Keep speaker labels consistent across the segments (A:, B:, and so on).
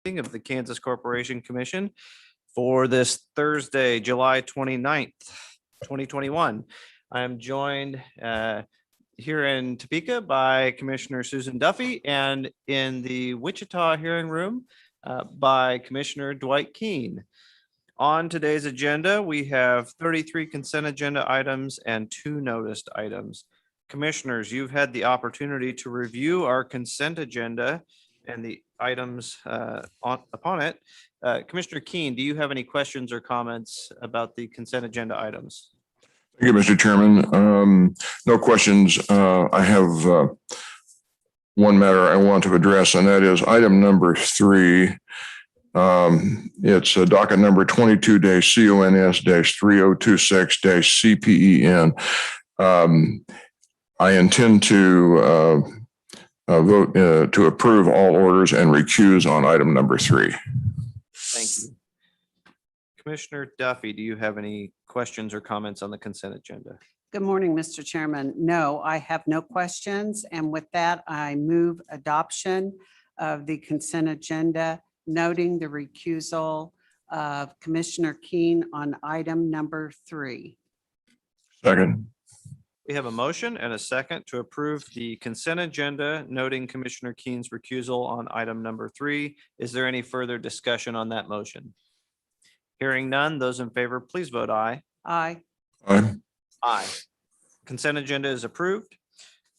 A: meeting of the Kansas Corporation Commission for this Thursday, July 29th, 2021. I am joined here in Topeka by Commissioner Susan Duffy and in the Wichita hearing room by Commissioner Dwight Keene. On today's agenda, we have 33 consent agenda items and 2 noticed items. Commissioners, you've had the opportunity to review our consent agenda and the items upon it. Commissioner Keene, do you have any questions or comments about the consent agenda items?
B: Thank you, Mr. Chairman. No questions. I have one matter I want to address, and that is item number 3. It's docket number 22-CONS-3026-CPEN. I intend to vote to approve all orders and recuse on item number 3.
A: Thank you. Commissioner Duffy, do you have any questions or comments on the consent agenda?
C: Good morning, Mr. Chairman. No, I have no questions. And with that, I move adoption of the consent agenda, noting the recusal of Commissioner Keene on item number 3.
B: Second.
A: We have a motion and a second to approve the consent agenda, noting Commissioner Keene's recusal on item number 3. Is there any further discussion on that motion? Hearing none, those in favor, please vote aye.
C: Aye.
B: Aye.
A: Aye. Consent agenda is approved.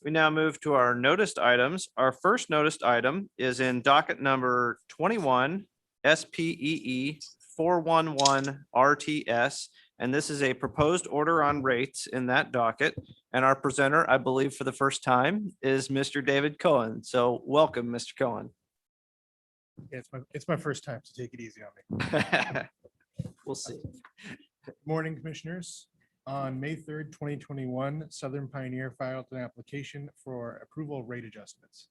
A: We now move to our noticed items. Our first noticed item is in docket number 21 SPEE 411 RTS. And this is a proposed order on rates in that docket. And our presenter, I believe for the first time, is Mr. David Cohen. So welcome, Mr. Cohen.
D: Yeah, it's my first time, so take it easy on me.
A: We'll see.
D: Morning, Commissioners. On May 3rd, 2021, Southern Pioneer filed an application for approval rate adjustments.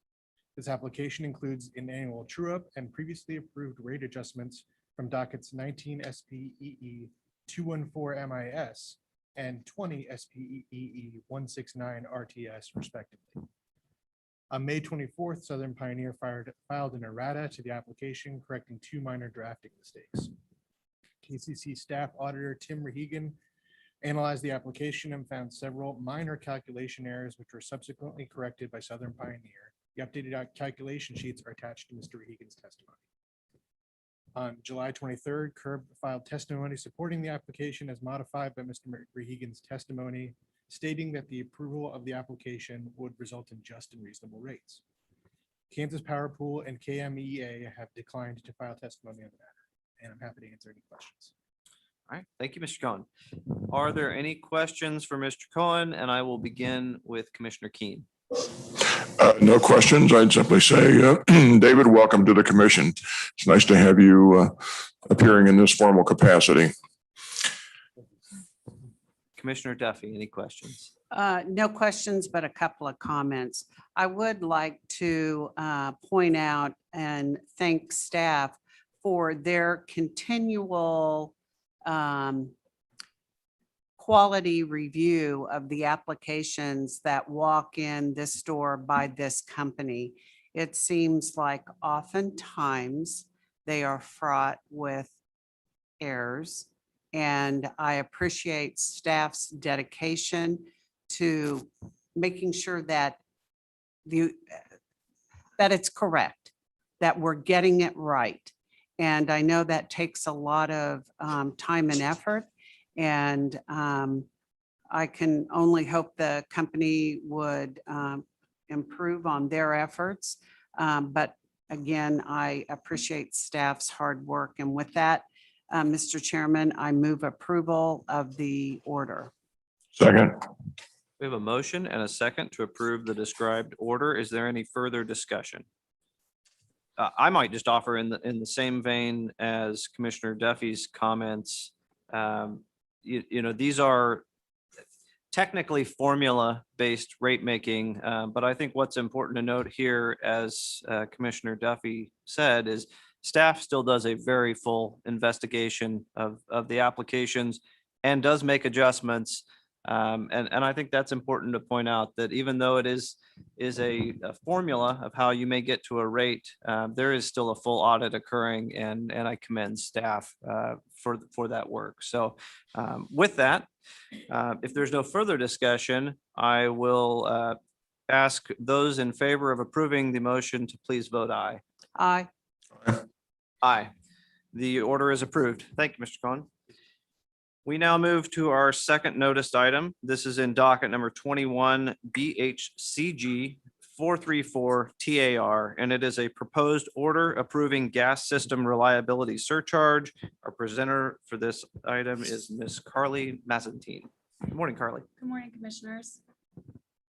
D: This application includes an annual true-up and previously approved rate adjustments from dockets 19 SPEE 214 MIS and 20 SPEE 169 RTS respectively. On May 24th, Southern Pioneer filed an errata to the application correcting 2 minor drafting mistakes. KCC staff auditor Tim Rehegan analyzed the application and found several minor calculation errors which were subsequently corrected by Southern Pioneer. The updated calculation sheets are attached to Mr. Rehegan's testimony. On July 23rd, CURB filed testimony supporting the application as modified by Mr. Rehegan's testimony, stating that the approval of the application would result in just and reasonable rates. Kansas Power Pool and KMEA have declined to file testimony on the matter, and I'm happy to answer any questions.
A: All right, thank you, Mr. Cohen. Are there any questions for Mr. Cohen? And I will begin with Commissioner Keene.
B: No questions. I'd simply say, David, welcome to the commission. It's nice to have you appearing in this formal capacity.
A: Commissioner Duffy, any questions?
C: No questions, but a couple of comments. I would like to point out and thank staff for their continual quality review of the applications that walk in this store by this company. It seems like oftentimes they are fraught with errors, and I appreciate staff's dedication to making sure that it's correct, that we're getting it right. And I know that takes a lot of time and effort. And I can only hope the company would improve on their efforts. But again, I appreciate staff's hard work. And with that, Mr. Chairman, I move approval of the order.
B: Second.
A: We have a motion and a second to approve the described order. Is there any further discussion? I might just offer in the same vein as Commissioner Duffy's comments. These are technically formula-based rate making, but I think what's important to note here, as Commissioner Duffy said, is staff still does a very full investigation of the applications and does make adjustments And I think that's important to point out that even though it is a formula of how you may get to a rate, there is still a full audit occurring, and I commend staff for that work. So with that, if there's no further discussion, I will ask those in favor of approving the motion to please vote aye.
C: Aye.
A: Aye. The order is approved. Thank you, Mr. Cohen. We now move to our second noticed item. This is in docket number 21 BHCG 434 TAR, and it is a proposed order approving gas system reliability surcharge. Our presenter for this item is Ms. Carly Mazantine. Good morning, Carly.
E: Good morning, Commissioners.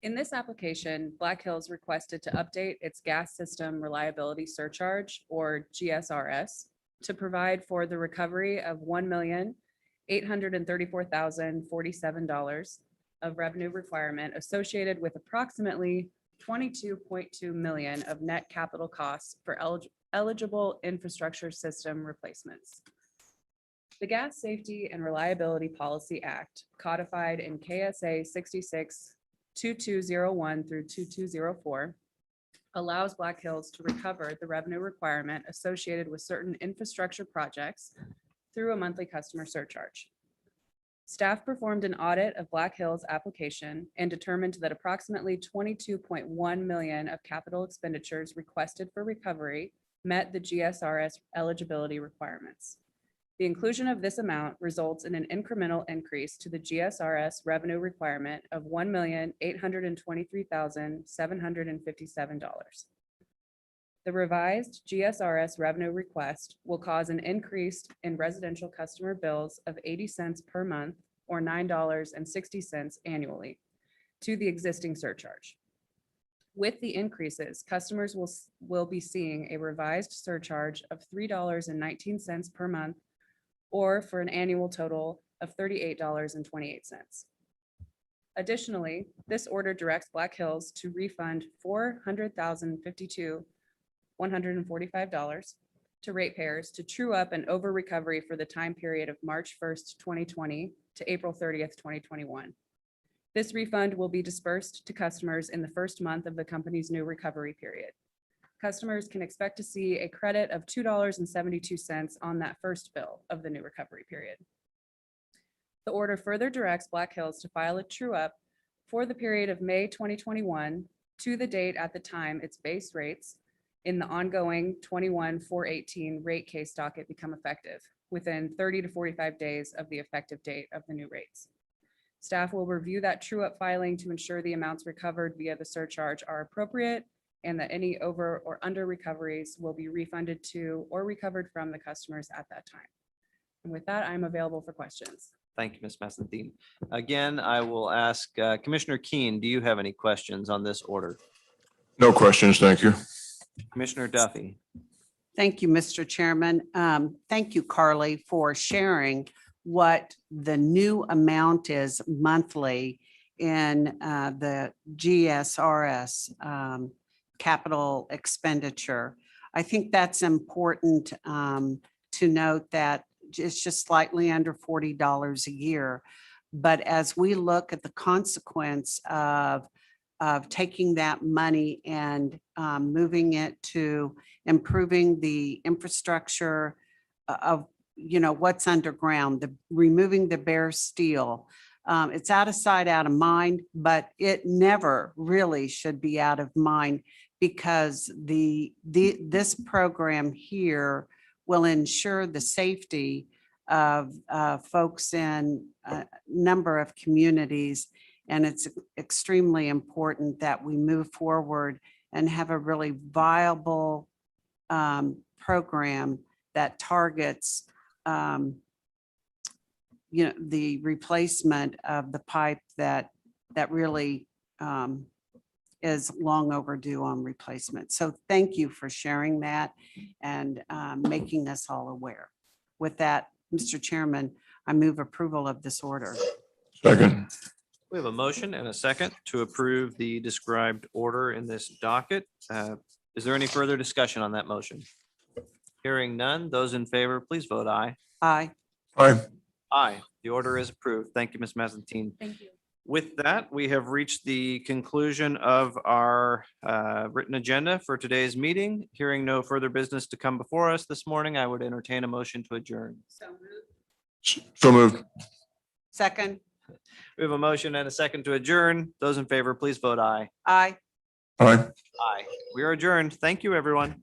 E: In this application, Black Hills requested to update its gas system reliability surcharge, or GSRS, to provide for the recovery of $1,834,047 of revenue requirement associated with approximately $22.2 million of net capital costs for eligible infrastructure system replacements. The Gas Safety and Reliability Policy Act, codified in KSA 66-2201 through 2204, allows Black Hills to recover the revenue requirement associated with certain infrastructure projects through a monthly customer surcharge. Staff performed an audit of Black Hills' application and determined that approximately $22.1 million of capital expenditures requested for recovery met the GSRS eligibility requirements. The inclusion of this amount results in an incremental increase to the GSRS revenue requirement of $1,823,757. The revised GSRS revenue request will cause an increase in residential customer bills of 80 cents per month, or $9.60 annually, to the existing surcharge. With the increases, customers will be seeing a revised surcharge of $3.19 per month, or for an annual total of $38.28. Additionally, this order directs Black Hills to refund $400,052,145 to ratepayers to true up an over recovery for the time period of March 1st, 2020 to April 30th, 2021. This refund will be dispersed to customers in the first month of the company's new recovery period. Customers can expect to see a credit of $2.72 on that first bill of the new recovery period. The order further directs Black Hills to file a true up for the period of May 2021 to the date at the time its base rates in the ongoing 21-418 rate case docket become effective within 30 to 45 days of the effective date of the new rates. Staff will review that true up filing to ensure the amounts recovered via the surcharge are appropriate and that any over or under recoveries will be refunded to or recovered from the customers at that time. And with that, I'm available for questions.
A: Thank you, Ms. Mazantine. Again, I will ask Commissioner Keen, do you have any questions on this order?
B: No questions, thank you.
A: Commissioner Duffy?
C: Thank you, Mr. Chairman. Thank you, Carly, for sharing what the new amount is monthly in the GSRS capital expenditure. I think that's important to note that it's just slightly under $40 a year. But as we look at the consequence of taking that money and moving it to improving the infrastructure of, what's underground, removing the bare steel, it's out of sight, out of mind, but it never really should be out of mind, because this program here will ensure the safety of folks in a number of communities. And it's extremely important that we move forward and have a really viable program that targets the replacement of the pipe that really is long overdue on replacement. So thank you for sharing that and making us all aware. With that, Mr. Chairman, I move approval of this order.
B: Second.
A: We have a motion and a second to approve the described order in this docket. Is there any further discussion on that motion? Hearing none, those in favor, please vote aye.
C: Aye.
B: Aye.
A: Aye. The order is approved. Thank you, Ms. Mazantine.
E: Thank you.
A: With that, we have reached the conclusion of our written agenda for today's meeting. Hearing no further business to come before us this morning, I would entertain a motion to adjourn.
B: So moved.
C: Second,
A: We have a motion and a second to adjourn. Those in favor, please vote aye.
C: aye.
B: Aye.
A: Aye. We are adjourned. Thank you, everyone.